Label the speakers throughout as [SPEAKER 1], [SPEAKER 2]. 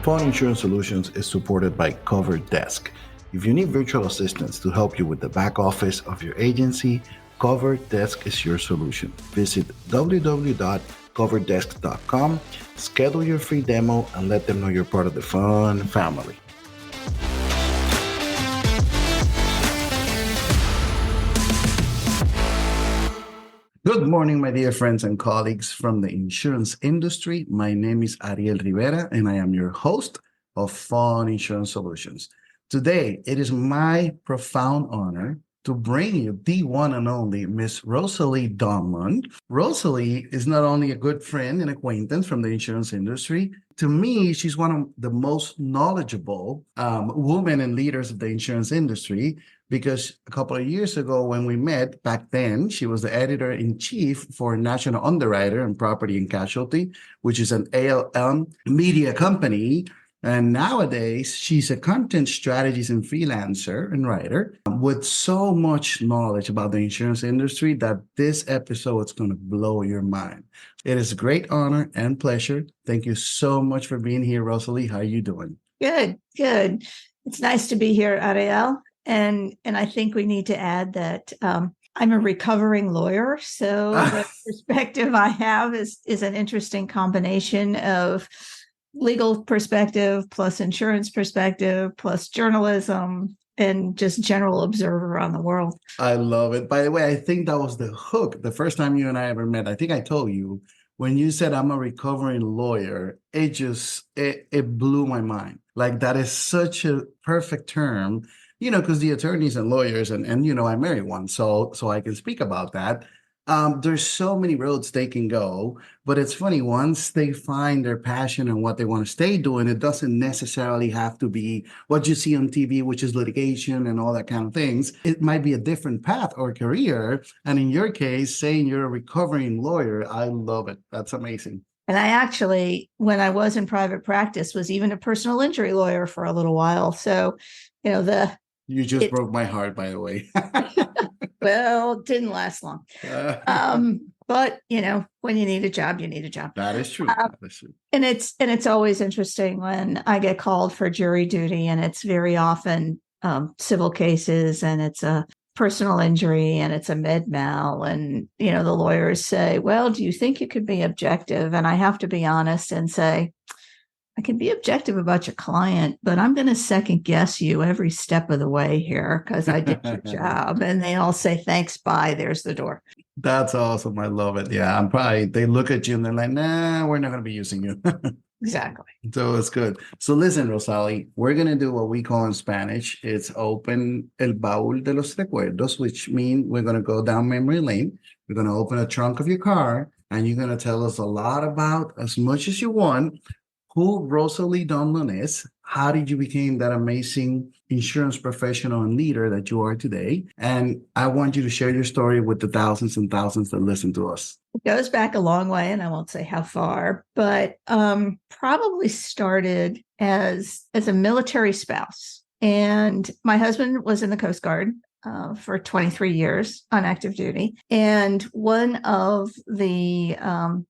[SPEAKER 1] Fund Insurance Solutions is supported by Covered Desk. If you need virtual assistants to help you with the back office of your agency, Covered Desk is your solution. Visit www.coverdesk.com, schedule your free demo, and let them know you're part of the fun family. Good morning, my dear friends and colleagues from the insurance industry. My name is Ariel Rivera, and I am your host of Fun Insurance Solutions. Today, it is my profound honor to bring you the one and only Miss Rosalie Donlon. Rosalie is not only a good friend and acquaintance from the insurance industry. To me, she's one of the most knowledgeable women and leaders of the insurance industry, because a couple of years ago when we met, back then, she was the editor-in-chief for National Underwriter and Property and Casualty, which is an ALM media company. And nowadays, she's a content strategist and freelancer and writer with so much knowledge about the insurance industry that this episode is going to blow your mind. It is a great honor and pleasure. Thank you so much for being here, Rosalie. How are you doing?
[SPEAKER 2] Good. It's nice to be here, Ariel. And I think we need to add that I'm a recovering lawyer. So the perspective I have is an interesting combination of legal perspective plus insurance perspective plus journalism and just general observer on the world.
[SPEAKER 1] I love it. By the way, I think that was the hook. The first time you and I ever met, I think I told you, when you said I'm a recovering lawyer, it blew my mind. Like, that is such a perfect term, because the attorneys and lawyers, and I married one, so I can speak about that. There's so many roads they can go, but it's funny, once they find their passion and what they want to stay doing, it doesn't necessarily have to be what you see on TV, which is litigation and all that kind of things. It might be a different path or career. And in your case, saying you're a recovering lawyer, I love it. That's amazing.
[SPEAKER 2] And I actually, when I was in private practice, was even a personal injury lawyer for a little while. So,
[SPEAKER 1] You just broke my heart, by the way.
[SPEAKER 2] Well, it didn't last long. But when you need a job, you need a job.
[SPEAKER 1] That is true.
[SPEAKER 2] And it's always interesting when I get called for jury duty, and it's very often civil cases, and it's a personal injury, and it's a med mal, and the lawyers say, "Well, do you think you could be objective?" And I have to be honest and say, I can be objective about your client, but I'm going to second guess you every step of the way here because I did your job. And they all say, thanks, bye, there's the door.
[SPEAKER 1] That's awesome. I love it. Yeah, they look at you and they're like, nah, we're not going to be using you.
[SPEAKER 2] Exactly.
[SPEAKER 1] So it's good. So listen, Rosalie, we're going to do what we call in Spanish. It's open el baúl de los recuerdos, which means we're going to go down memory lane. We're going to open a trunk of your car, and you're going to tell us a lot about, as much as you want, who Rosalie Donlon is, how did you become that amazing insurance professional and leader that you are today? And I want you to share your story with the thousands and thousands that listen to us.
[SPEAKER 2] It goes back a long way, and I won't say how far, but probably started as a military spouse. And my husband was in the Coast Guard for 23 years on active duty. And one of the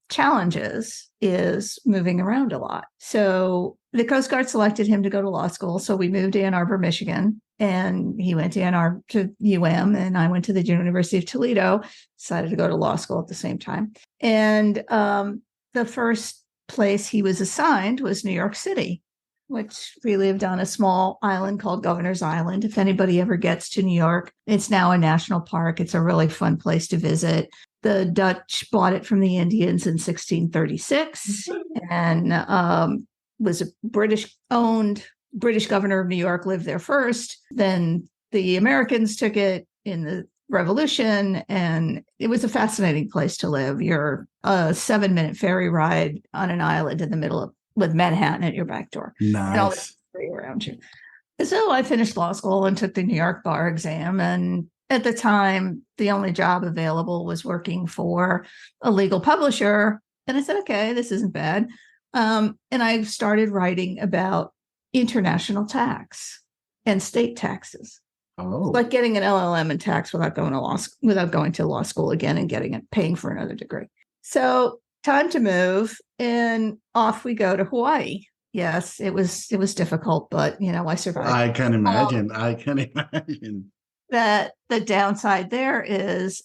[SPEAKER 2] challenges is moving around a lot. So the Coast Guard selected him to go to law school. So we moved to Ann Arbor, Michigan, and he went to UM, and I went to the University of Toledo, decided to go to law school at the same time. And the first place he was assigned was New York City, which we lived on a small island called Governor's Island. If anybody ever gets to New York, it's now a national park. It's a really fun place to visit. The Dutch bought it from the Indians in 1636 and was a British-owned British governor of New York lived there first. Then the Americans took it in the Revolution, and it was a fascinating place to live. You're a 7-minute ferry ride on an island in the middle of with Manhattan at your back door.
[SPEAKER 1] Nice.
[SPEAKER 2] And all the free around you. So I finished law school and took the New York bar exam. And at the time, the only job available was working for a legal publisher. And I said, okay, this isn't bad. And I started writing about international tax and state taxes.
[SPEAKER 1] Oh.
[SPEAKER 2] Like getting an LLM in tax without going to law school again and paying for another degree. So time to move, and off we go to Hawaii. Yes, it was difficult, but I survived.
[SPEAKER 1] I can
[SPEAKER 2] Um,
[SPEAKER 1] imagine. I can imagine.
[SPEAKER 2] that the downside there is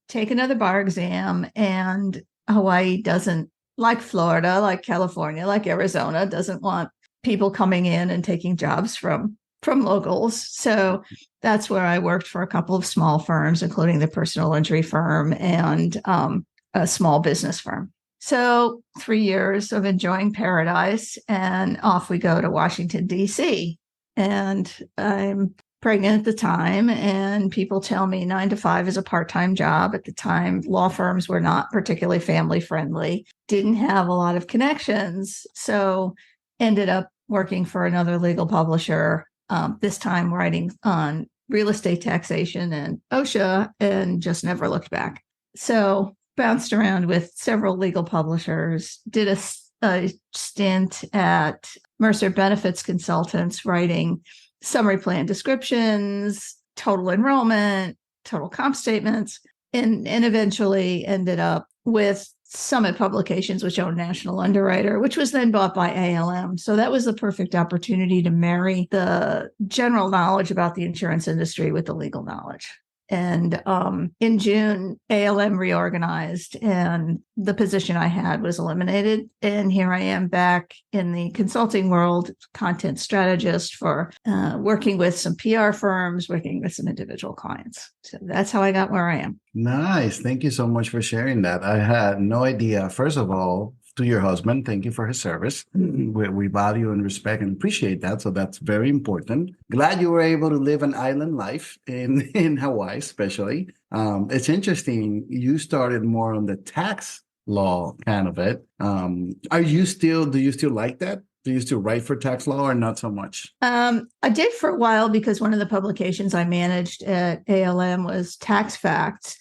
[SPEAKER 2] take another bar exam, and Hawaii doesn't, like Florida, like California, like Arizona, doesn't want people coming in and taking jobs from locals. So that's where I worked for a couple of small firms, including the personal injury firm and a small business firm. So 3 years of enjoying paradise, and off we go to Washington, D.C. And I'm pregnant at the time, and people tell me 9 to 5 is a part-time job. At the time, law firms were not particularly family friendly, didn't have a lot of connections, so ended up working for another legal publisher, this time writing on real estate taxation and OSHA, and just never looked back. So bounced around with several legal publishers, did a stint at Mercer Benefits Consultants, writing summary plan descriptions, total enrollment, total comp statements, and eventually ended up with Summit Publications, which owned National Underwriter, which was then bought by ALM. So that was the perfect opportunity to marry the general knowledge about the insurance industry with the legal knowledge. And in June, ALM reorganized, and the position I had was eliminated. And here I am back in the consulting world, content strategist for working with some PR firms, working with some individual clients. So that's how I got where I am.
[SPEAKER 1] Nice. Thank you so much for sharing that. I had no idea. First of all, to your husband, thank you for his service. We value and respect and appreciate that. So that's very important. Glad you were able to live an island life in Hawaii, especially. It's interesting. You started more on the tax law kind of it. Do you still like that? Do you still write for tax law or not so much?
[SPEAKER 2] I did for a while, because one of the publications I managed at ALM was Tax Facts.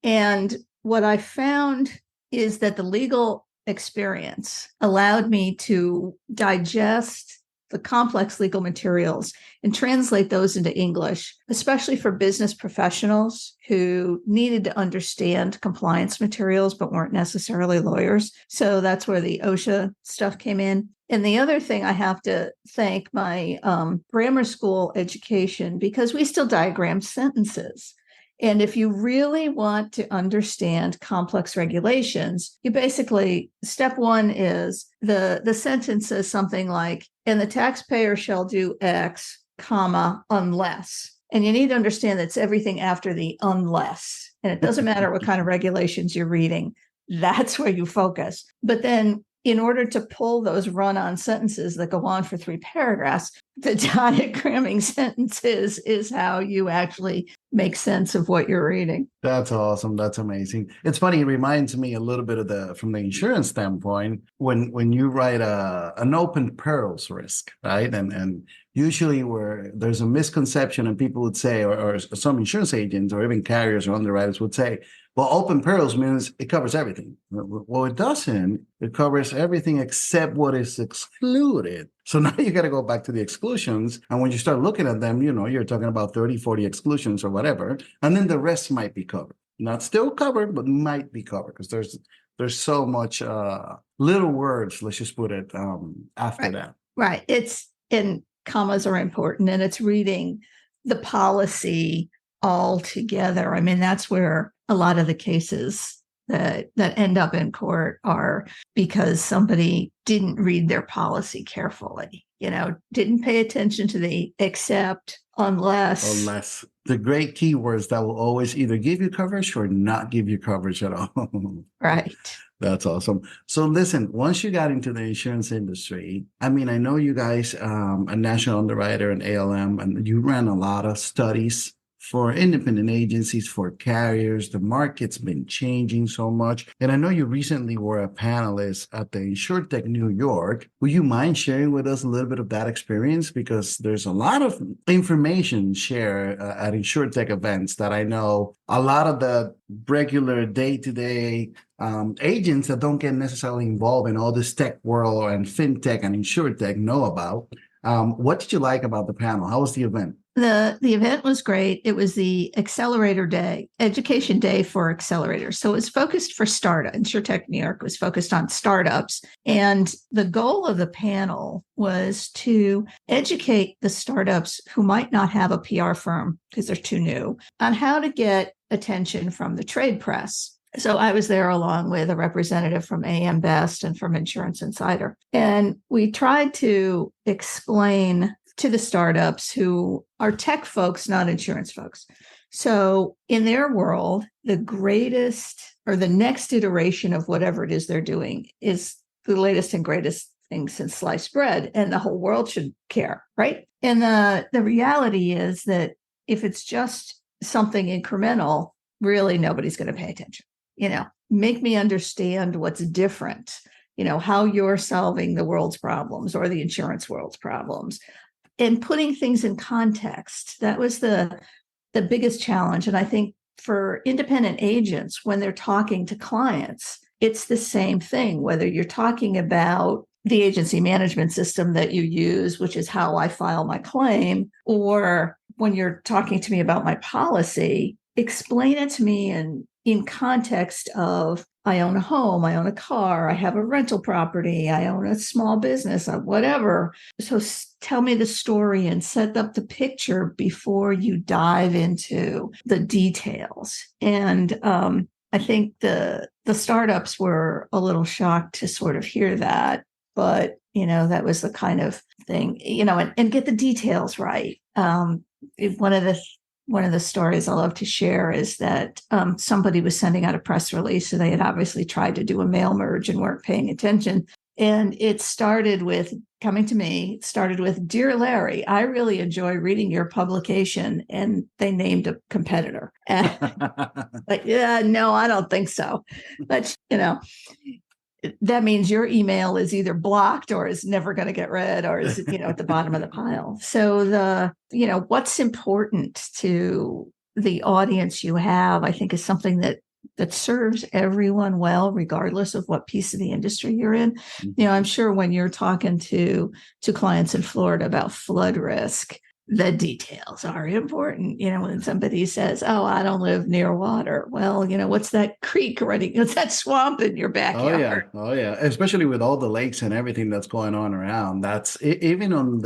[SPEAKER 2] And what I found is that the legal experience allowed me to digest the complex legal materials and translate those into English, especially for business professionals who needed to understand compliance materials but weren't necessarily lawyers. So that's where the OSHA stuff came in. And the other thing, I have to thank my grammar school education, because we still diagram sentences. And if you really want to understand complex regulations, you basically, step one is the sentence says something like, and the taxpayer shall do X, comma, unless. And you need to understand that's everything after the unless. And it doesn't matter what kind of regulations you're reading, that's where you focus. But then, in order to pull those run-on sentences that go on for 3 paragraphs, the diagramming sentences is how you actually make sense of what you're reading.
[SPEAKER 1] That's awesome. That's amazing. It's funny. It reminds me a little bit of from the insurance standpoint, when you write an open perils risk, right? And usually where there's a misconception, and people would say, or some insurance agents or even carriers or underwriters would say, well, open perils means it covers everything. Well, it doesn't. It covers everything except what is excluded. So now you got to go back to the exclusions. And when you start looking at them, you're talking about 30, 40 exclusions or whatever. And then the rest might be covered. Not still covered, but might be covered, because there's so much little words, let's just put it, after
[SPEAKER 2] Right.
[SPEAKER 1] that.
[SPEAKER 2] Right. And commas are important, and it's reading the policy all together. I mean, that's where a lot of the cases that end up in court are, because somebody didn't read their policy carefully, didn't pay attention to the except, unless.
[SPEAKER 1] Unless the great keywords that will always either give you coverage or not give you coverage at all.
[SPEAKER 2] Right.
[SPEAKER 1] That's awesome. So listen, once you got into the insurance industry, I mean, I know you guys, a national underwriter and ALM, and you ran a lot of studies for independent agencies, for carriers. The market's been changing so much. And I know you recently were a panelist at the InsurTech New York. Would you mind sharing with us a little bit of that experience? Because there's a lot of information shared at InsurTech events that I know a lot of the regular day-to-day agents that don't get necessarily involved in all this tech world and fintech and InsurTech know about. What did you like about the panel? How was the event?
[SPEAKER 2] The event was great. It was the accelerator day, education day for accelerators. So it was focused for startup. InsurTech New York was focused on startups. And the goal of the panel was to educate the startups who might not have a PR firm because they're too new on how to get attention from the trade press. So I was there along with a representative from AM Best and from Insurance Insider. And we tried to explain to the startups who are tech folks, not insurance folks. So in their world, the greatest or the next iteration of whatever it is they're doing is the latest and greatest thing since sliced bread, and the whole world should care, right? And the reality is that if it's just something incremental, really nobody's going to pay attention. Make me understand what's different, how you're solving the world's problems or the insurance world's problems. And putting things in context, that was the biggest challenge. And I think for independent agents, when they're talking to clients, it's the same thing, whether you're talking about the agency management system that you use, which is how I file my claim, or when you're talking to me about my policy, explain it to me in context of, I own a home, I own a car, I have a rental property, I own a small business, whatever. So tell me the story and set up the picture before you dive into the details. And I think the startups were a little shocked to sort of hear that, but that was the kind of thing, and get the details right. One of the stories I love to share is that somebody was sending out a press release. So they had obviously tried to do a mail merge and weren't paying attention. And it started with coming to me. It started with, "Dear Larry, I really enjoy reading your publication." And they named a competitor. Like, yeah, no, I don't think so. But, that means your email is either blocked or is never going to get read or is, at the bottom of the pile. So what's important to the audience you have, I think, is something that serves everyone well, regardless of what piece of the industry you're in. I'm sure when you're talking to clients in Florida about flood risk, the details are important. When somebody says, "Oh, I don't live near water." Well, what's that creek running? What's that swamp in your backyard?
[SPEAKER 1] Oh yeah. Especially with all the lakes and everything that's going on around. That's even on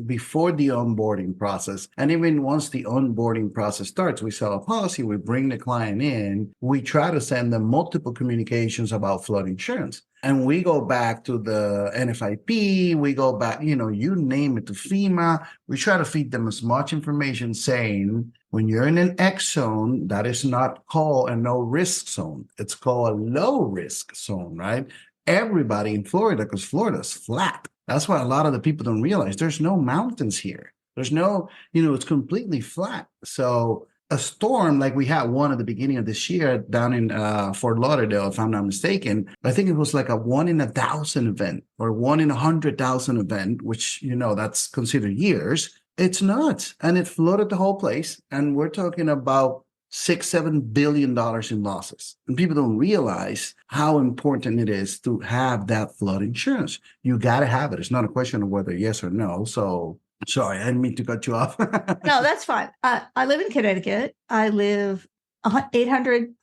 [SPEAKER 1] before the onboarding process. And even once the onboarding process starts, we sell a policy, we bring the client in, we try to send them multiple communications about flood insurance. And we go back to the NFIP, we go back, you name it, to FEMA. We try to feed them as much information saying, when you're in an X zone, that is not called a no risk zone. It's called a low risk zone, right? Everybody in Florida, because Florida's flat. That's why a lot of the people don't realize there's no mountains here. There's no, it's completely flat. So a storm like we had one at the beginning of this year down in Fort Lauderdale, if I'm not mistaken, I think it was like a 1 in 1,000 event or 1 in 100,000 event, which, that's considered years. It's nuts. And it flooded the whole place. And we're talking about $6-7 billion in losses. And people don't realize how important it is to have that flood insurance. You got to have it. It's not a question of whether yes or no. So sorry, I didn't mean to cut you off.
[SPEAKER 2] No, that's fine. I live in Connecticut. I live 800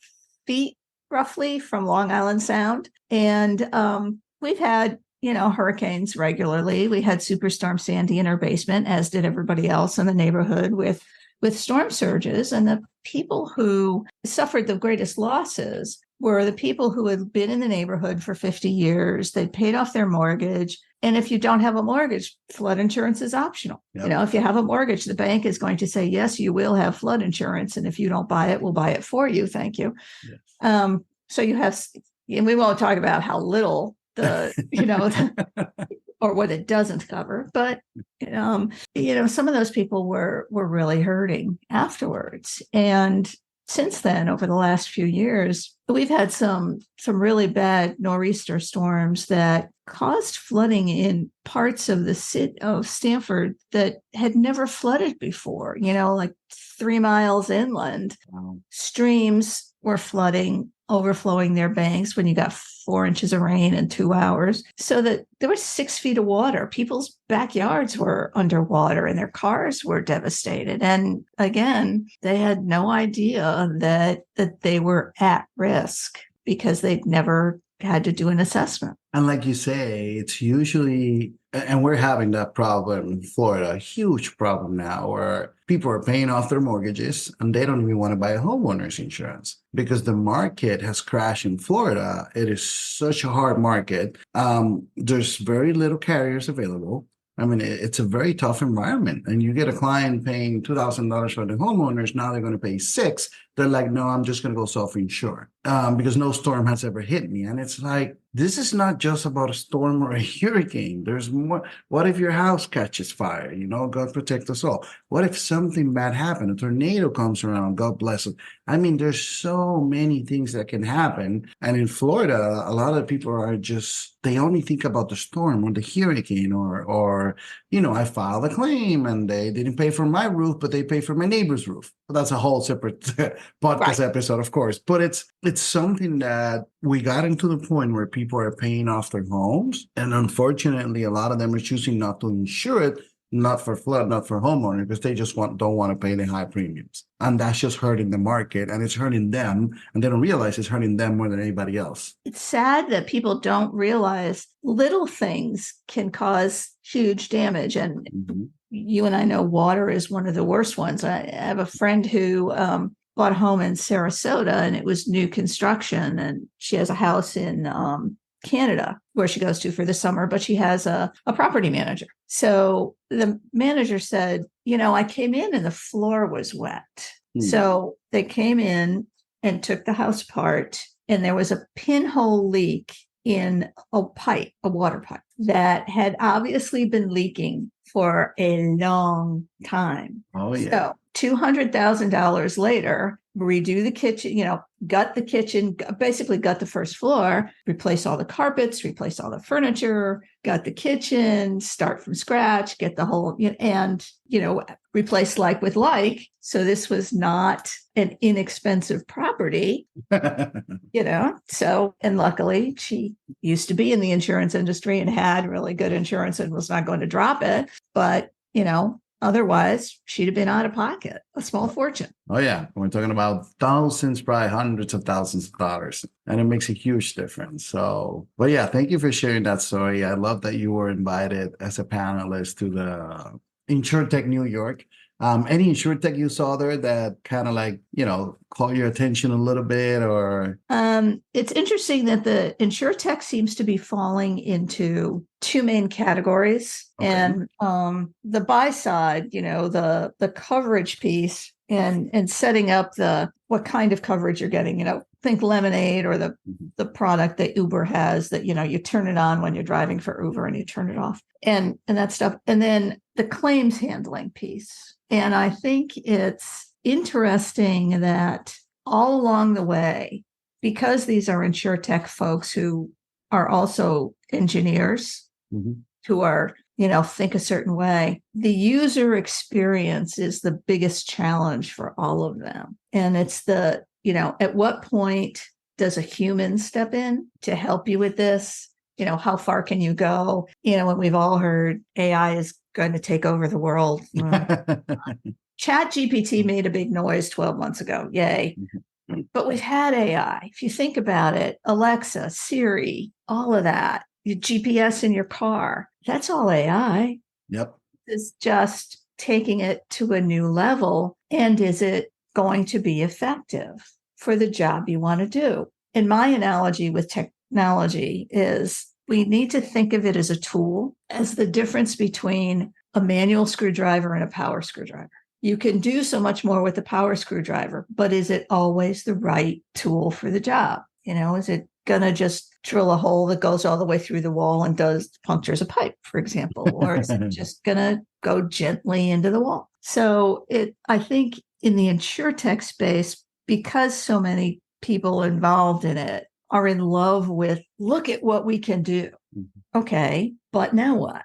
[SPEAKER 2] feet roughly from Long Island Sound. And we've had, hurricanes regularly. We had Superstorm Sandy in our basement, as did everybody else in the neighborhood with storm surges. And the people who suffered the greatest losses were the people who had been in the neighborhood for 50 years. They'd paid off their mortgage. And if you don't have a mortgage, flood insurance is optional. Yep. If you have a mortgage, the bank is going to say, yes, you will have flood insurance. And if you don't buy it, we'll buy it for you. Thank you. Yes. So you have, and we won't talk about how little or what it doesn't cover, but some of those people were really hurting afterwards. And since then, over the last few years, we've had some really bad nor'easter storms that caused flooding in parts of the city of Stamford that had never flooded before, like 3 miles inland. Wow. Streams were flooding overflowing their banks when you got 4 inches of rain in 2 hours, so that there was 6 feet of water. People's backyards were underwater and their cars were devastated. And again, they had no idea that they were at risk because they'd never had to do an assessment.
[SPEAKER 1] And like you say, it's usually, and we're having that problem in Florida, a huge problem now where people are paying off their mortgages and they don't even want to buy a homeowner's insurance because the market has crashed in Florida. It is such a hard market. There's very little carriers available. I mean, it's a very tough environment. And you get a client paying $2,000 for the homeowners. Now they're going to pay $6,000. They're like, no, I'm just going to go self-insure because no storm has ever hit me. And it's like, this is not just about a storm or a hurricane. There's more. What if your house catches fire? God protect us all. What if something bad happened? A tornado comes around, God bless it. I mean, there's so many things that can happen. And in Florida, a lot of people are just, they only think about the storm or the hurricane or I filed a claim and they didn't pay for my roof, but they pay for my neighbor's roof. Well, that's a whole separate podcast episode, of course. But it's something that we got into the point where people are paying off their homes. And unfortunately, a lot of them are choosing not to insure it, not for flood, not for homeowner, because they just don't want to pay the high premiums. And that's just hurting the market and it's hurting them. And they don't realize it's hurting them more than anybody else.
[SPEAKER 2] It's sad that people don't realize little things can cause huge damage. And you and I know water is one of the worst ones. I have a friend who bought a home in Sarasota and it was new construction. And she has a house in Canada where she goes to for the summer, but she has a property manager. So the manager said, I came in and the floor was wet. So they came in and took the house apart and there was a pinhole leak in a water pipe that had obviously been leaking for a long time.
[SPEAKER 1] Oh, yeah.
[SPEAKER 2] So $200,000 later, redo the kitchen, gut the kitchen, basically gut the first floor, replace all the carpets, replace all the furniture, gut the kitchen, start from scratch, get the whole, and, replace like with like. So this was not an inexpensive property, so, and luckily she used to be in the insurance industry and had really good insurance and was not going to drop it. But, otherwise, she'd have been out of pocket, a small fortune.
[SPEAKER 1] Oh, yeah. We're talking about thousands, probably hundreds of thousands of dollars. And it makes a huge difference. So, but yeah, thank you for sharing that story. I love that you were invited as a panelist to the InsurTech New York. Any InsurTech you saw there that kind of caught your attention a little bit or?
[SPEAKER 2] It's interesting that the InsurTech seems to be falling into two main categories. Okay. And the buy side, the coverage piece and setting up what kind of coverage you're getting, think Lemonade or the product that Uber has that, you turn it on when you're driving for Uber and you turn it off and that stuff. And then the claims handling piece. And I think it's interesting that all along the way, because these are InsurTech folks who are also engineers who are, think a certain way, the user experience is the biggest challenge for all of them. And it's at what point does a human step in to help you with this? How far can you go? And we've all heard AI is going to take over the world. ChatGPT made a big noise 12 months ago. Yay. But we've had AI. If you think about it, Alexa, Siri, all of that, your GPS in your car, that's all AI.
[SPEAKER 1] Yep.
[SPEAKER 2] It's just taking it to a new level. And is it going to be effective for the job you want to do? And my analogy with technology is we need to think of it as a tool, as the difference between a manual screwdriver and a power screwdriver. You can do so much more with the power screwdriver, but is it always the right tool for the job? Is it going to just drill a hole that goes all the way through the wall and punctures a pipe, for example? Or is it just going to go gently into the wall? So I think in the InsurTech space, because so many people involved in it are in love with, look at what we can do. Okay, but now what?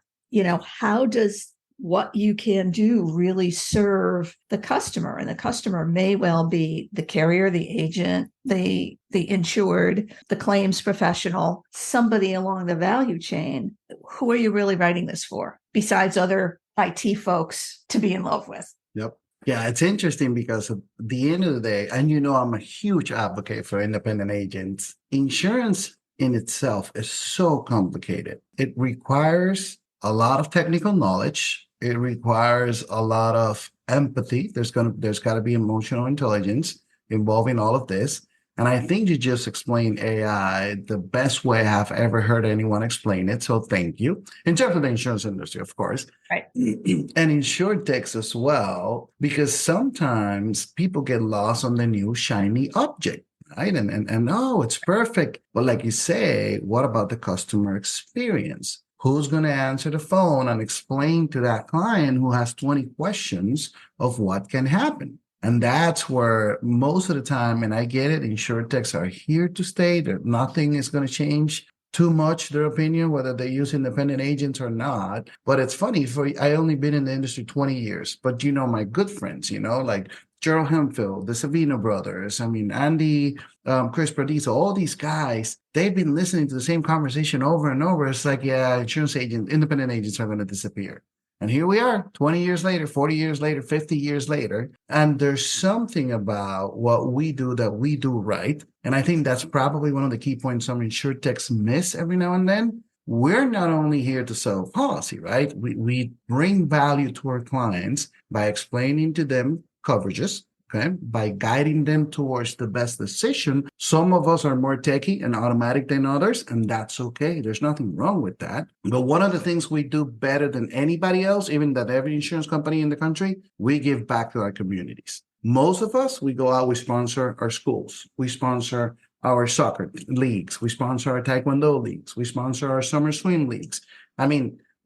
[SPEAKER 2] How does what you can do really serve the customer. And the customer may well be the carrier, the agent, the insured, the claims professional, somebody along the value chain. Who are you really writing this for, besides other IT folks to be in love with?
[SPEAKER 1] Yep. Yeah, it's interesting because at the end of the day, and I'm a huge advocate for independent agents. Insurance in itself is so complicated. It requires a lot of technical knowledge. It requires a lot of empathy. There's got to be emotional intelligence involving all of this. And I think you just explained AI the best way I've ever heard anyone explain it. So thank you. In terms of the insurance industry, of course.
[SPEAKER 2] Right.
[SPEAKER 1] And InsurTech as well, because sometimes people get lost on the new shiny object, right? And oh, it's perfect. But like you say, what about the customer experience? Who's going to answer the phone and explain to that client who has 20 questions of what can happen? And that's where most of the time, and I get it, InsurTechs are here to stay. Nothing is going to change too much their opinion, whether they use independent agents or not. But it's funny, I only been in the industry 20 years, but my good friends, like Gerald Hemphill, the Savino brothers, Andy, Chris Paradiso, all these guys, they've been listening to the same conversation over and over. It's like, yeah, independent agents are going to disappear. And here we are 20 years later, 40 years later, 50 years later. And there's something about what we do that we do right. And I think that's probably one of the key points some InsurTechs miss every now and then. We're not only here to sell policy, right? We bring value to our clients by explaining to them coverages, okay, by guiding them towards the best decision. Some of us are more techie and automatic than others, and that's okay. There's nothing wrong with that. But one of the things we do better than anybody else, even than every insurance company in the country, we give back to our communities. Most of us, we go out, we sponsor our schools, we sponsor our soccer leagues, we sponsor our taekwondo leagues, we sponsor our summer swim leagues.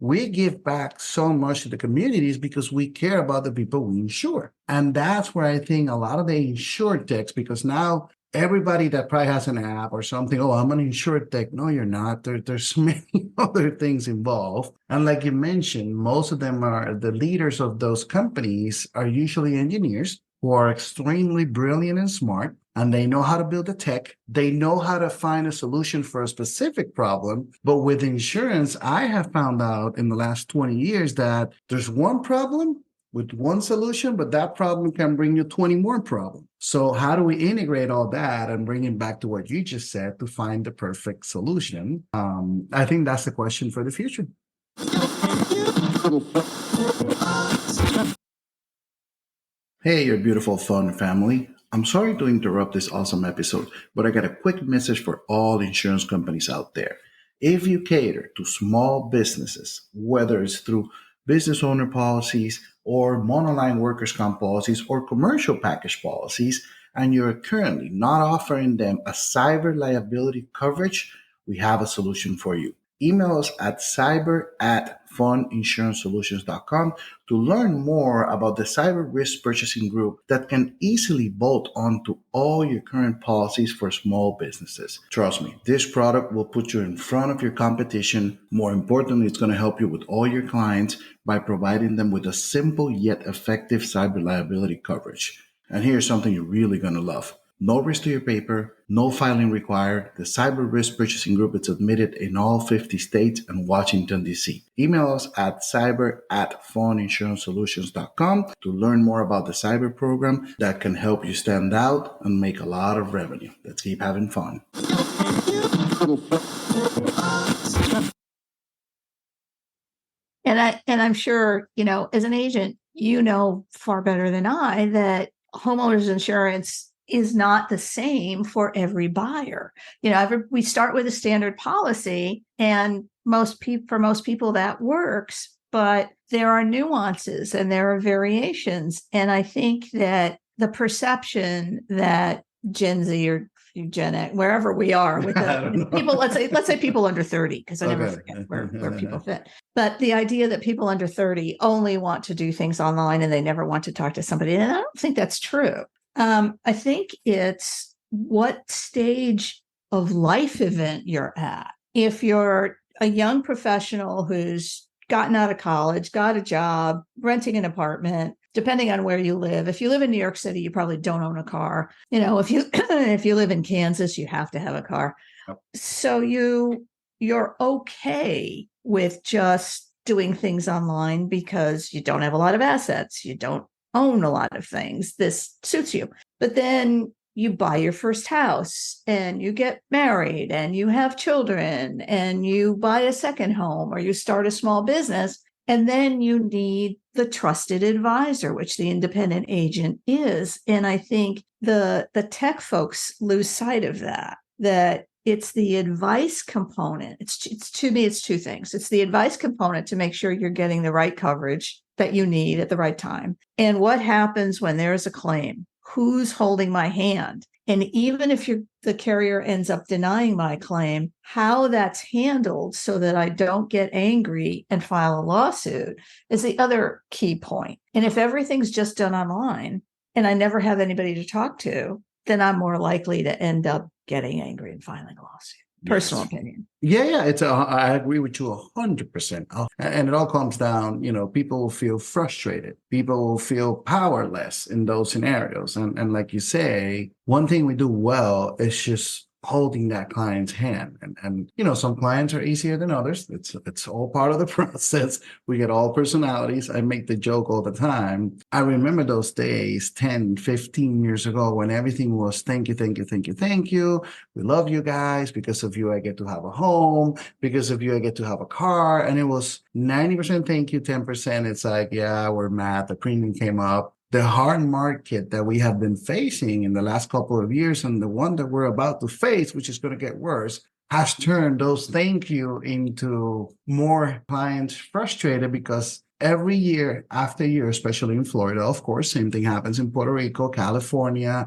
[SPEAKER 1] We give back so much to the communities because we care about the people we insure. And that's where I think a lot of the InsurTechs, because now everybody that probably has an app or something, oh, I'm an InsurTech. No, you're not. There's many other things involved. And like you mentioned, most of them are the leaders of those companies are usually engineers who are extremely brilliant and smart, and they know how to build a tech. They know how to find a solution for a specific problem. But with insurance, I have found out in the last 20 years that there's one problem with one solution, but that problem can bring you 20 more problems. So how do we integrate all that and bring it back to what you just said to find the perfect solution? I think that's the question for the future. Hey, your beautiful fun family. I'm sorry to interrupt this awesome episode, but I got a quick message for all insurance companies out there. If you cater to small businesses, whether it's through business owner policies or monoline workers' comp policies or commercial package policies, and you're currently not offering them a cyber liability coverage, we have a solution for you. Email us at cyber@funinsurancesolutions.com to learn more about the cyber risk purchasing group that can easily bolt onto all your current policies for small businesses. Trust me, this product will put you in front of your competition. More importantly, it's going to help you with all your clients by providing them with a simple yet effective cyber liability coverage. And here's something you're really going to love. No risk to your paper, no filing required. The Cyber Risk Purchasing Group is admitted in all 50 states and Washington, D.C. Email us at cyber@funinsurancesolutions.com to learn more about the cyber program that can help you stand out and make a lot of revenue. Let's keep having fun.
[SPEAKER 2] And I'm sure, as an agent, far better than I that homeowners insurance is not the same for every buyer. We start with a standard policy, and for most people that works, but there are nuances and there are variations. And I think that the perception that Gen Z or Gen X, wherever we are with the people, let's say people under 30, because I never forget where people fit. But the idea that people under 30 only want to do things online and they never want to talk to somebody, and I don't think that's true. I think it's what stage of life event you're at. If you're a young professional who's gotten out of college, got a job, renting an apartment, depending on where you live. If you live in New York City, you probably don't own a car. If you if you live in Kansas, you have to have a car.
[SPEAKER 1] Yep.
[SPEAKER 2] So you're okay with just doing things online because you don't have a lot of assets. You don't own a lot of things. This suits you. But then you buy your first house and you get married and you have children and you buy a second home or you start a small business. And then you need the trusted advisor, which the independent agent is. And I think the tech folks lose sight of that it's the advice component. It's to me, it's two things. It's the advice component to make sure you're getting the right coverage that you need at the right time. And what happens when there's a claim? Who's holding my hand? And even if the carrier ends up denying my claim, how that's handled so that I don't get angry and file a lawsuit is the other key point. And if everything's just done online and I never have anybody to talk to, then I'm more likely to end up getting angry and filing a lawsuit. Personal opinion.
[SPEAKER 1] Yeah. I agree with you 100%. And it all comes down, people will feel frustrated. People will feel powerless in those scenarios. And like you say, one thing we do well is just holding that client's hand. And some clients are easier than others. It's all part of the process. We get all personalities. I make the joke all the time. I remember those days 10, 15 years ago when everything was thank you, thank you, thank you, thank you. We love you guys. Because of you, I get to have a home. Because of you, I get to have a car. And it was 90% thank you, 10%. It's like, yeah, we're mad. The premium came up. The hard market that we have been facing in the last couple of years and the one that we're about to face, which is going to get worse, has turned those thank you into more clients frustrated because every year after year, especially in Florida, of course, same thing happens in Puerto Rico, California,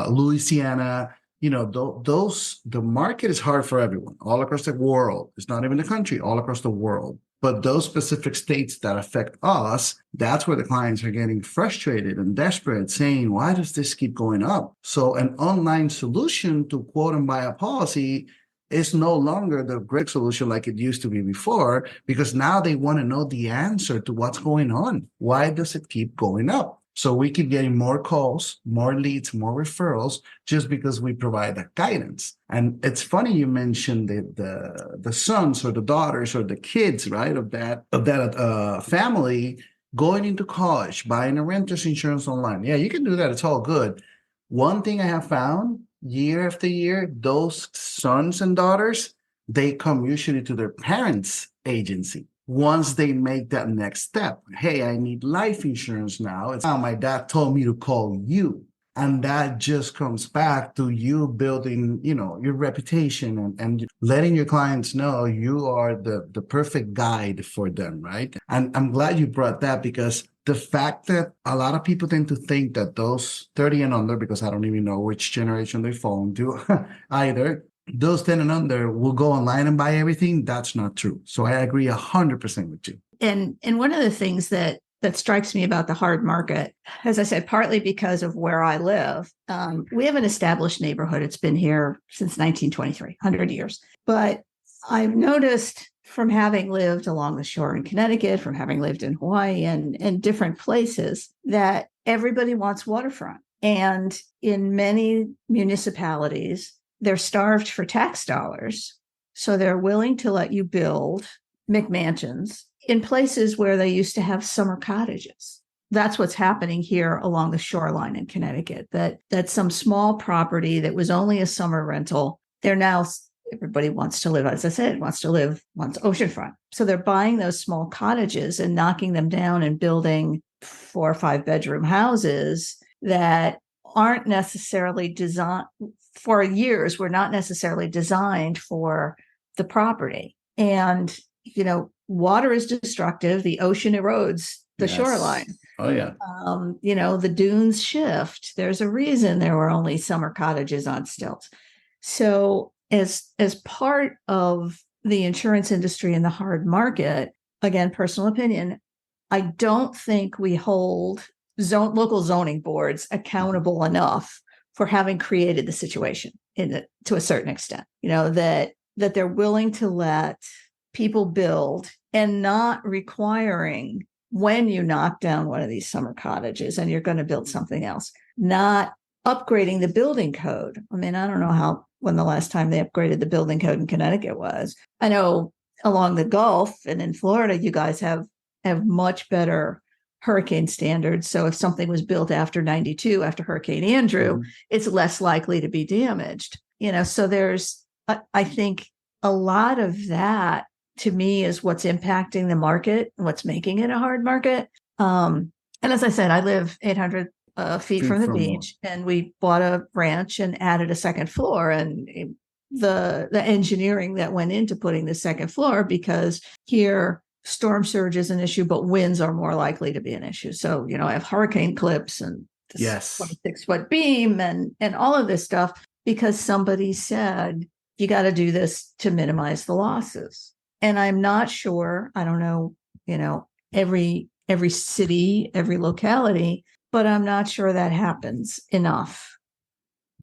[SPEAKER 1] Louisiana. The market is hard for everyone all across the world. It's not even the country, all across the world. But those specific states that affect us, that's where the clients are getting frustrated and desperate, saying, why does this keep going up? So an online solution to quote and buy a policy is no longer the great solution like it used to be before, because now they want to know the answer to what's going on. Why does it keep going up? So we keep getting more calls, more leads, more referrals, just because we provide that guidance. And it's funny you mentioned the sons or the daughters or the kids, right, of that family going into college, buying a renter's insurance online. Yeah, you can do that. It's all good. One thing I have found year after year, those sons and daughters, they come usually to their parents' agency. Once they make that next step, hey, I need life insurance now. It's now my dad told me to call you. And that just comes back to you building, your reputation and letting your clients know you are the perfect guide for them, right? And I'm glad you brought that because the fact that a lot of people tend to think that those 30 and under, because I don't even know which generation they fall into either, those 10 and under will go online and buy everything. That's not true. So I agree 100% with you.
[SPEAKER 2] And one of the things that strikes me about the hard market, as I said, partly because of where I live, we have an established neighborhood. It's been here since 1923, 100 years. But I've noticed from having lived along the shore in Connecticut, from having lived in Hawaii and different places, that everybody wants waterfront. And in many municipalities, they're starved for tax dollars. So they're willing to let you build McMansions in places where they used to have summer cottages. That's what's happening here along the shoreline in Connecticut, that some small property that was only a summer rental, everybody wants to live, as I said, wants oceanfront. So they're buying those small cottages and knocking them down and building 4 or 5 bedroom houses that aren't necessarily designed for years, were not necessarily designed for the property. And, water is destructive. The ocean erodes the shoreline.
[SPEAKER 1] Oh, yeah.
[SPEAKER 2] The dunes shift. There's a reason there were only summer cottages on stilts. So as part of the insurance industry and the hard market, again, personal opinion, I don't think we hold local zoning boards accountable enough for having created the situation to a certain extent, that they're willing to let people build and not requiring, when you knock down one of these summer cottages and you're going to build something else, not upgrading the building code. I mean, I don't know when the last time they upgraded the building code in Connecticut was. I know along the Gulf and in Florida, you guys have much better hurricane standards. So if something was built after 92, after Hurricane Andrew, it's less likely to be damaged. So there's, I think a lot of that to me is what's impacting the market and what's making it a hard market. And as I said, I live 800 feet from the beach, and we bought a ranch and added a second floor. And the engineering that went into putting the second floor, because here storm surge is an issue, but winds are more likely to be an issue. So, I have hurricane clips and this 26-foot beam and all of this stuff, because somebody said, you got to do this to minimize the losses. And I'm not sure, I don't know, every city, every locality, but I'm not sure that happens enough.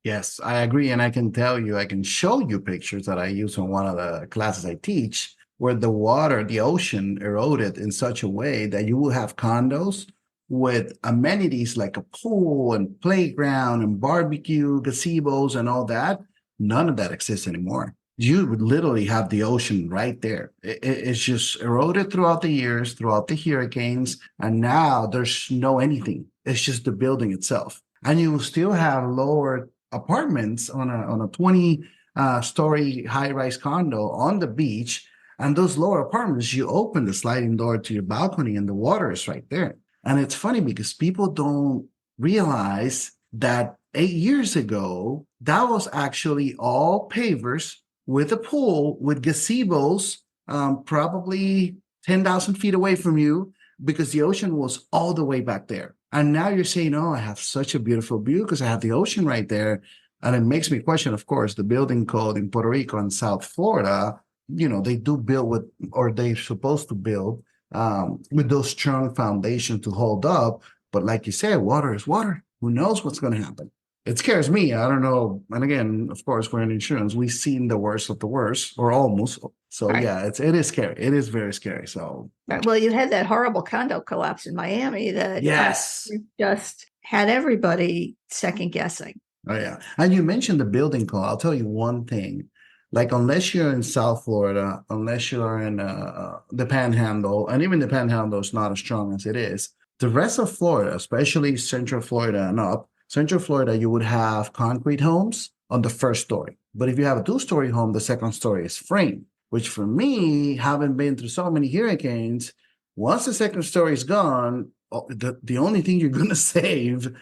[SPEAKER 1] Yes, I agree. And I can tell you, I can show you pictures that I use on one of the classes I teach, where the ocean eroded in such a way that you will have condos with amenities like a pool and playground and barbecue, gazebos and all that. None of that exists anymore. You would literally have the ocean right there. It's just eroded throughout the years, throughout the hurricanes, and now there's no anything. It's just the building itself. And you will still have lower apartments on a 20-story high-rise condo on the beach. And those lower apartments, you open the sliding door to your balcony and the water is right there. And it's funny because people don't realize that 8 years ago, that was actually all pavers with a pool with gazebos, probably 10,000 feet away from you, because the ocean was all the way back there. And now you're saying, oh, I have such a beautiful view because I have the ocean right there. And it makes me question, of course, the building code in Puerto Rico and South Florida. They do build with, or they're supposed to build with those strong foundations to hold up. But like you said, water is water. Who knows what's going to happen? It scares me. I don't know. And again, of course, we're in insurance. We've seen the worst of the worst, or almost. So
[SPEAKER 2] right.
[SPEAKER 1] Yeah, it is scary. It is very scary. So
[SPEAKER 2] right. Well, you had that horrible condo collapse in Miami that just had everybody second guessing.
[SPEAKER 1] Oh yeah. And you mentioned the building code. I'll tell you one thing. Like, unless you're in South Florida, unless you're in the Panhandle, and even the Panhandle is not as strong as it is, the rest of Florida, especially Central Florida and up, Central Florida, you would have concrete homes on the first story. But if you have a two-story home, the second story is frame, which for me, having been through so many hurricanes, once the second story is gone, the only thing you're going to save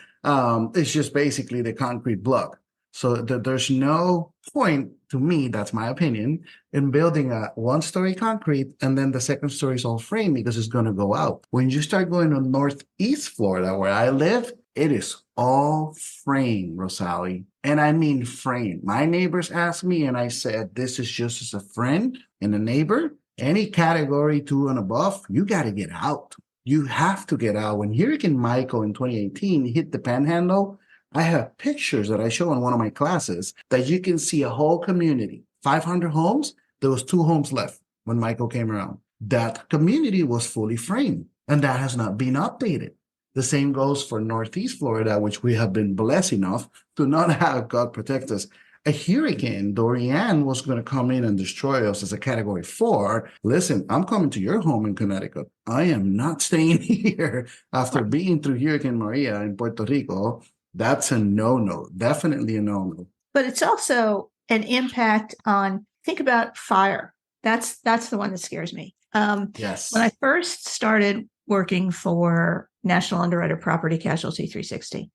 [SPEAKER 1] is just basically the concrete block. So there's no point, to me, that's my opinion, in building a one-story concrete and then the second story is all frame, because it's going to go out. When you start going to Northeast Florida, where I live, it is all frame, Rosalie. And I mean frame. My neighbors asked me, and I said, this is just as a friend and a neighbor. Any category 2 and above, you got to get out. You have to get out. When Hurricane Michael in 2018 hit the Panhandle, I have pictures that I show in one of my classes that you can see a whole community, 500 homes. There was 2 homes left when Michael came around. That community was fully framed, and that has not been updated. The same goes for Northeast Florida, which we have been blessed enough to not have, God protect us, a hurricane. Dorian was going to come in and destroy us as a category 4. Listen, I'm coming to your home in Connecticut. I am not staying here after being through Hurricane Maria in Puerto Rico. That's a no-no, definitely a no-no.
[SPEAKER 2] But it's also an impact on, think about fire. That's the one that scares me.
[SPEAKER 1] Yes.
[SPEAKER 2] When I first started working for National Underwriter Property Casualty 360,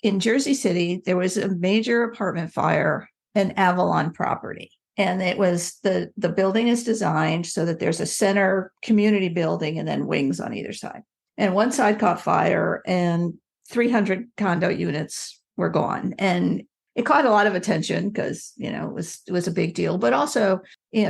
[SPEAKER 2] in Jersey City, there was a major apartment fire in Avalon property. And it was the building is designed so that there's a center community building and then wings on either side. And one side caught fire and 300 condo units were gone. And it caught a lot of attention because, it was a big deal. But also,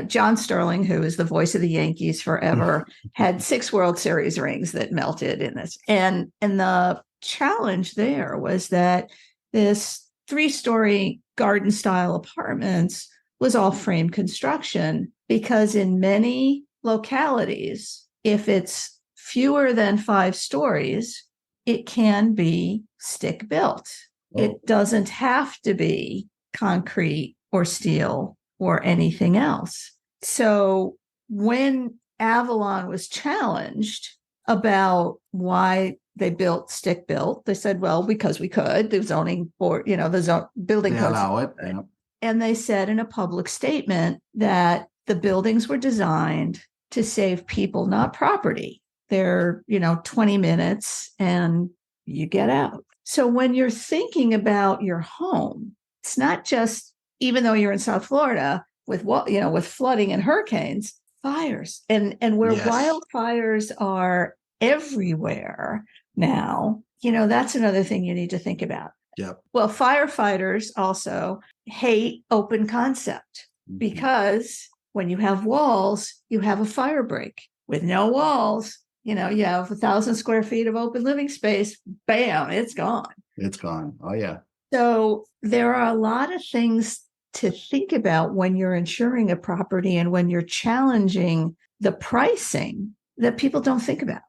[SPEAKER 2] John Sterling, who is the voice of the Yankees forever, had 6 World Series rings that melted in this. And the challenge there was that this 3-story garden style apartments was all frame construction, because in many localities, if it's fewer than 5 stories, it can be stick built.
[SPEAKER 1] Oh.
[SPEAKER 2] It doesn't have to be concrete or steel or anything else. So when Avalon was challenged about why they built stick built, they said, well, because we could, the zoning board, the building
[SPEAKER 1] They
[SPEAKER 2] codes
[SPEAKER 1] allow it. Yeah.
[SPEAKER 2] and they said in a public statement that the buildings were designed to save people, not property. They're, 20 minutes and you get out. So when you're thinking about your home, it's not just, even though you're in South Florida with with flooding and hurricanes, fires and where
[SPEAKER 1] Yes.
[SPEAKER 2] wildfires are everywhere now, that's another thing you need to think about.
[SPEAKER 1] Yep.
[SPEAKER 2] Well, firefighters also hate open concept because when you have walls, you have a fire break. With no walls, you have 1,000 square feet of open living space, bam, it's gone.
[SPEAKER 1] It's gone. Oh, yeah.
[SPEAKER 2] So there are a lot of things to think about when you're insuring a property and when you're challenging the pricing that people don't think about.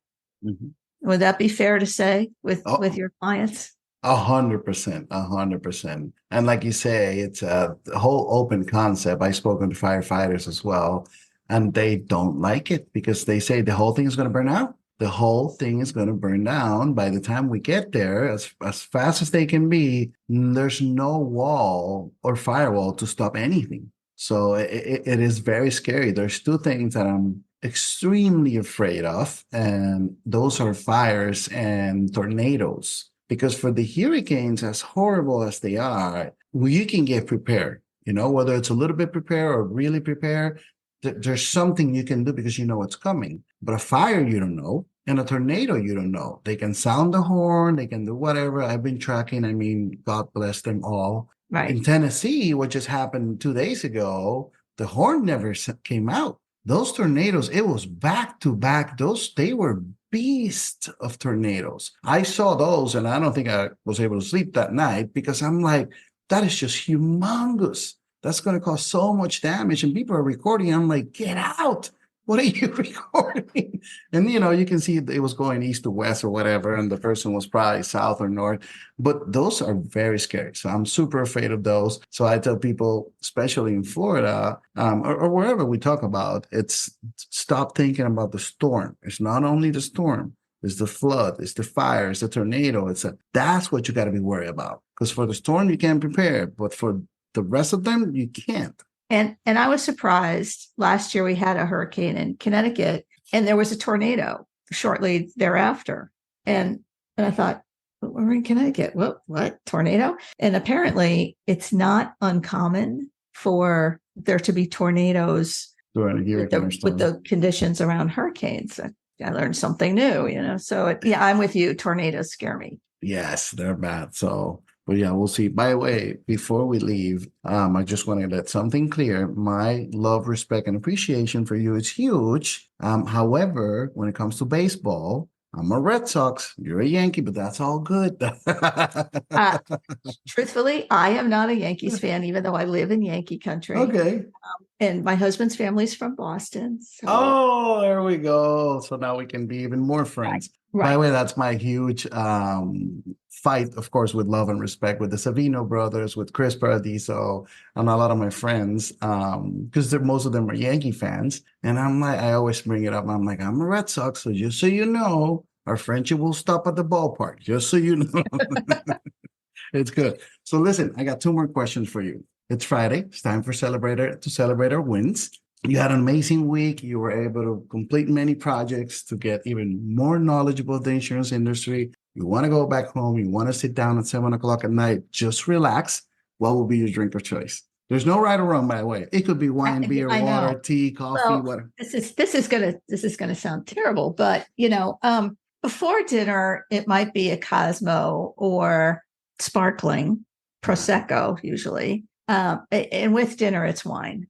[SPEAKER 2] Mm-hmm. Would that be fair to say with your clients?
[SPEAKER 1] 100%, 100%. And like you say, it's a whole open concept. I've spoken to firefighters as well, and they don't like it because they say the whole thing is going to burn out. The whole thing is going to burn down by the time we get there, as fast as they can be. There's no wall or firewall to stop anything. So it is very scary. There's two things that I'm extremely afraid of, and those are fires and tornadoes. Because for the hurricanes, as horrible as they are, you can get prepared, whether it's a little bit prepared or really prepared, there's something you can do because you know it's coming. But a fire, you don't know. And a tornado, you don't know. They can sound the horn. They can do whatever. I've been tracking. God bless them all.
[SPEAKER 2] Right.
[SPEAKER 1] In Tennessee, what just happened 2 days ago, the horn never came out. Those tornadoes, it was back to back. They were beast of tornadoes. I saw those and I don't think I was able to sleep that night because I'm like, that is just humongous. That's going to cause so much damage. And people are recording. I'm like, get out. What are you recording? And, you can see it was going east to west or whatever. And the person was probably south or north. But those are very scary. So I'm super afraid of those. So I tell people, especially in Florida or wherever we talk about, it's stop thinking about the storm. It's not only the storm. It's the flood. It's the fire. It's the tornado. That's what you got to be worried about. Because for the storm, you can prepare. But for the rest of them, you can't.
[SPEAKER 2] And I was surprised. Last year we had a hurricane in Connecticut and there was a tornado shortly thereafter. And I thought, we're in Connecticut. What? Tornado? And apparently it's not uncommon for there to be tornadoes with the conditions around hurricanes. I learned something new, So I'm with you. Tornadoes scare me.
[SPEAKER 1] Yes, they're bad. So, but yeah, we'll see. By the way, before we leave, I just want to let something clear. My love, respect, and appreciation for you is huge. However, when it comes to baseball, I'm a Red Sox. You're a Yankee, but that's all good.
[SPEAKER 2] Truthfully, I am not a Yankees fan, even though I live in Yankee country.
[SPEAKER 1] Okay.
[SPEAKER 2] And my husband's family's from Boston. So.
[SPEAKER 1] Oh, there we go. So now we can be even more friends. Right. By the way, that's my huge fight, of course, with love and respect with the Savino brothers, with Chris Paradiso, and a lot of my friends, because most of them are Yankee fans. And I'm like, I always bring it up. I'm like, I'm a Red Sox, so just so you know, our friendship will stop at the ballpark, just so you know. It's good. So listen, I got 2 more questions for you. It's Friday. It's time to celebrate our wins. You had an amazing week. You were able to complete many projects to get even more knowledgeable of the insurance industry. You want to go back home. You want to sit down at 7:00 at night. Just relax. What will be your drink of choice? There's no right or wrong, by the way. It could be wine, beer, water, tea, coffee, whatever.
[SPEAKER 2] This is gonna sound terrible, but before dinner, it might be a Cosmo or sparkling Prosecco usually. And with dinner, it's wine.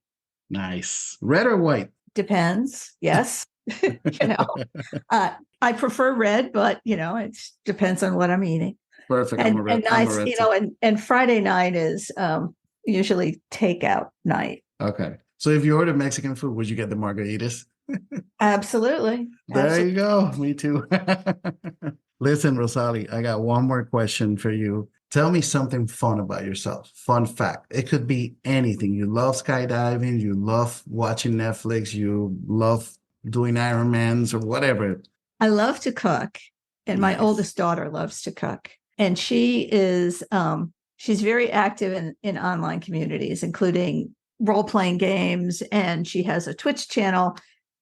[SPEAKER 1] Nice. Red or white? Depends.
[SPEAKER 2] Yes. I prefer red, but it depends on what I'm eating.
[SPEAKER 1] Perfect.
[SPEAKER 2] And nice, and Friday night is usually takeout night.
[SPEAKER 1] Okay. So if you order Mexican food, would you get the margaritas?
[SPEAKER 2] Absolutely.
[SPEAKER 1] There you
[SPEAKER 2] Absolutely.
[SPEAKER 1] go. Me too. Listen, Rosalie, I got one more question for you. Tell me something fun about yourself. Fun fact. It could be anything. You love skydiving, you love watching Netflix, you love doing Ironmans or whatever.
[SPEAKER 2] I love to cook, and my
[SPEAKER 1] Nice.
[SPEAKER 2] oldest daughter loves to cook. And she's very active in online communities, including role-playing games, and she has a Twitch channel.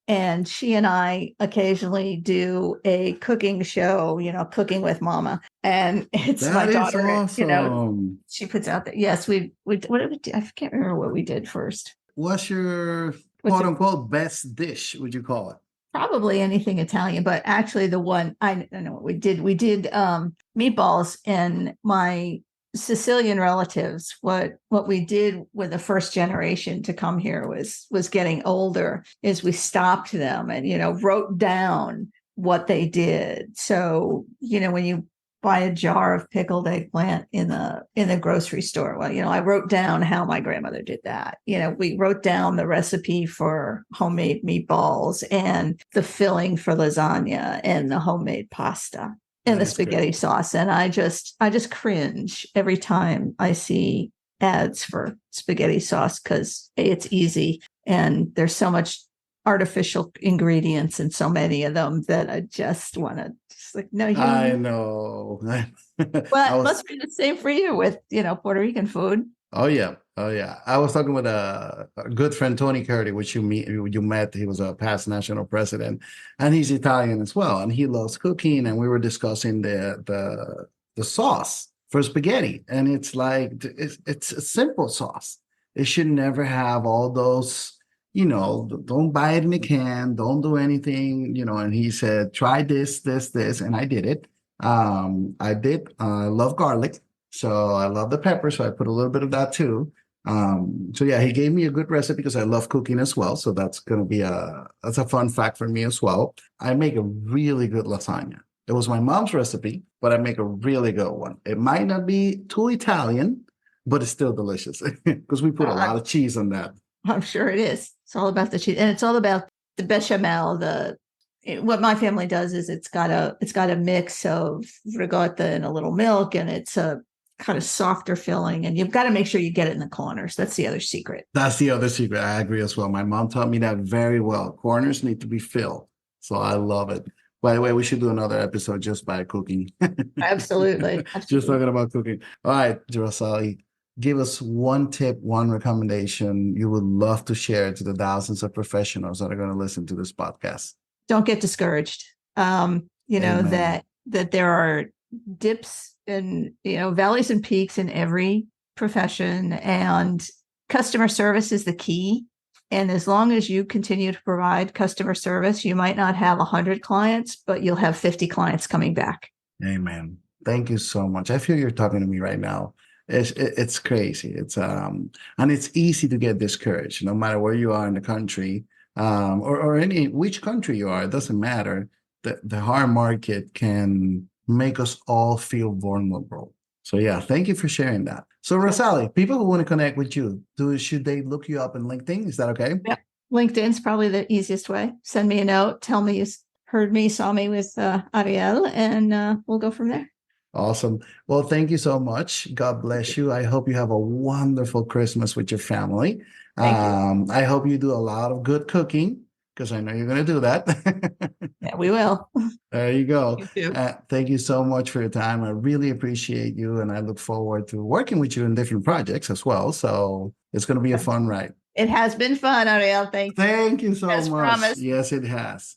[SPEAKER 2] And she and I occasionally do a cooking show, cooking with mama. And it's my
[SPEAKER 1] That is
[SPEAKER 2] daughter,
[SPEAKER 1] awesome.
[SPEAKER 2] she puts out that, yes, we what did we do? I can't remember what we did first.
[SPEAKER 1] What's your
[SPEAKER 2] What's
[SPEAKER 1] quote
[SPEAKER 2] it?
[SPEAKER 1] unquote best dish, would you call it?
[SPEAKER 2] Probably anything Italian, but actually the one I don't know what we did meatballs, and my Sicilian relatives, what we did with the first generation to come here was getting older, is we stopped them and wrote down what they did. So, when you buy a jar of pickled eggplant in the grocery store, well, I wrote down how my grandmother did that. We wrote down the recipe for homemade meatballs and the filling for lasagna and the homemade pasta and
[SPEAKER 1] That
[SPEAKER 2] the
[SPEAKER 1] is great.
[SPEAKER 2] spaghetti sauce. And I just cringe every time I see ads for spaghetti sauce, because it's easy and there's so much artificial ingredients and so many of them that I just want to just like, no,
[SPEAKER 1] I
[SPEAKER 2] you.
[SPEAKER 1] know.
[SPEAKER 2] Well,
[SPEAKER 1] I
[SPEAKER 2] it
[SPEAKER 1] was
[SPEAKER 2] must be the same for you with, Puerto Rican food.
[SPEAKER 1] Oh yeah, oh yeah. I was talking with a good friend Tony Curdy, which you met. He was a past national president, and he's Italian as well, and he loves cooking. And we were discussing the sauce for spaghetti, and it's like it's a simple sauce. It should never have all those. Don't buy it in a can. Don't do anything. And he said, try this, this, this, and I did it. I did. I love garlic. So I love the pepper, so I put a little bit of that too. So yeah, he gave me a good recipe because I love cooking as well. So that's a fun fact for me as well. I make a really good lasagna. It was my mom's recipe, but I make a really good one. It might not be too Italian, but it's still delicious because we put a lot
[SPEAKER 2] I'm,
[SPEAKER 1] of cheese on that.
[SPEAKER 2] I'm sure it is. It's all about the cheese, and it's all about the bechamel. What my family does is it's got a mix of ricotta and a little milk, and it's a kind of softer filling, and you've got to make sure you get it in the corners. That's the other secret.
[SPEAKER 1] That's the other secret. I agree as well. My mom taught me that very well. Corners need to be filled. So I love it. By the way, we should do another episode just by cooking.
[SPEAKER 2] Absolutely,
[SPEAKER 1] Just
[SPEAKER 2] absolutely.
[SPEAKER 1] talking about cooking. All right, Rosali, give us one tip, one recommendation you would love to share to the thousands of professionals that are going to listen to this podcast.
[SPEAKER 2] Don't get discouraged.
[SPEAKER 1] Amen.
[SPEAKER 2] That there are dips and valleys and peaks in every profession, and customer service is the key. And as long as you continue to provide customer service, you might not have 100 clients, but you'll have 50 clients coming back.
[SPEAKER 1] Amen. Thank you so much. I feel you're talking to me right now. It's crazy. And it's easy to get discouraged, no matter where you are in the country, or any which country you are. It doesn't matter. The hard market can make us all feel vulnerable. So yeah, thank you for sharing that. So Rosali, people who want to connect with you, should they look you up in LinkedIn? Is that okay?
[SPEAKER 2] Yep. LinkedIn's probably the easiest way. Send me a note. Tell me you heard me, saw me with Ariel, and we'll go from there.
[SPEAKER 1] Awesome. Well, thank you so much. God bless you. I hope you have a wonderful Christmas with your family.
[SPEAKER 2] Thank you.
[SPEAKER 1] I hope you do a lot of good cooking because I know you're going to do that.
[SPEAKER 2] Yeah, we will.
[SPEAKER 1] There you go.
[SPEAKER 2] You too.
[SPEAKER 1] Thank you so much for your time. I really appreciate you, and I look forward to working with you in different projects as well. So it's going to be a fun ride.
[SPEAKER 2] It has been fun, Ariel. Thank you.
[SPEAKER 1] Thank you so
[SPEAKER 2] As
[SPEAKER 1] much.
[SPEAKER 2] promised.
[SPEAKER 1] Yes, it has.